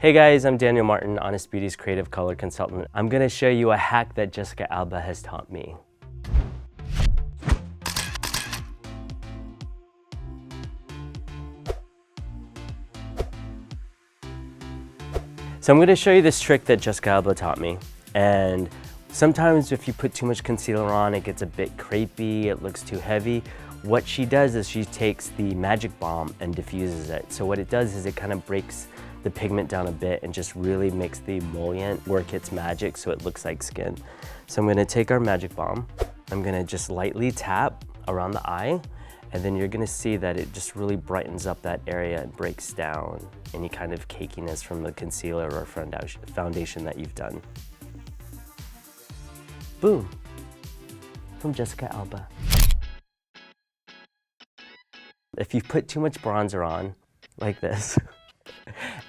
Hey guys, I'm Daniel Martin, Honest Beauty's creative color consultant. I'm gonna show you a hack that Jessica Alba has taught me. So I'm gonna show you this trick that Jessica Alba taught me. And sometimes if you put too much concealer on, it gets a bit crepey, it looks too heavy. What she does is she takes the Magic Balm and diffuses it. So what it does is it kind of breaks the pigment down a bit and just really makes the emollient work its magic so it looks like skin. So I'm gonna take our Magic Balm, I'm gonna just lightly tap around the eye, and then you're gonna see that it just really brightens up that area and breaks down any kind of cakiness from the concealer or foundation that you've done. Boom, from Jessica Alba. If you put too much bronzer on, like this,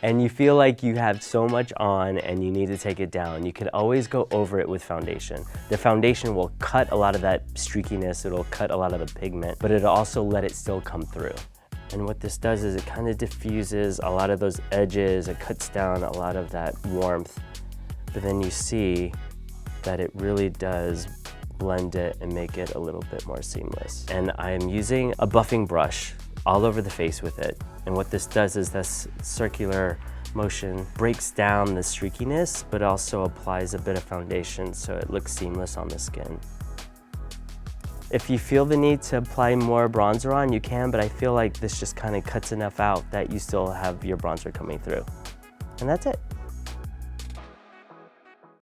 and you feel like you have so much on and you need to take it down, you can always go over it with foundation. The foundation will cut a lot of that streakiness, it'll cut a lot of the pigment, but it'll also let it still come through. And what this does is it kind of diffuses a lot of those edges, it cuts down a lot of that warmth, but then you see that it really does blend it and make it a little bit more seamless. And I'm using a buffing brush all over the face with it. And what this does is this circular motion breaks down the streakiness, but also applies a bit of foundation so it looks seamless on the skin. If you feel the need to apply more bronzer on, you can, but I feel like this just kind of cuts enough out that you still have your bronzer coming through. And that's it.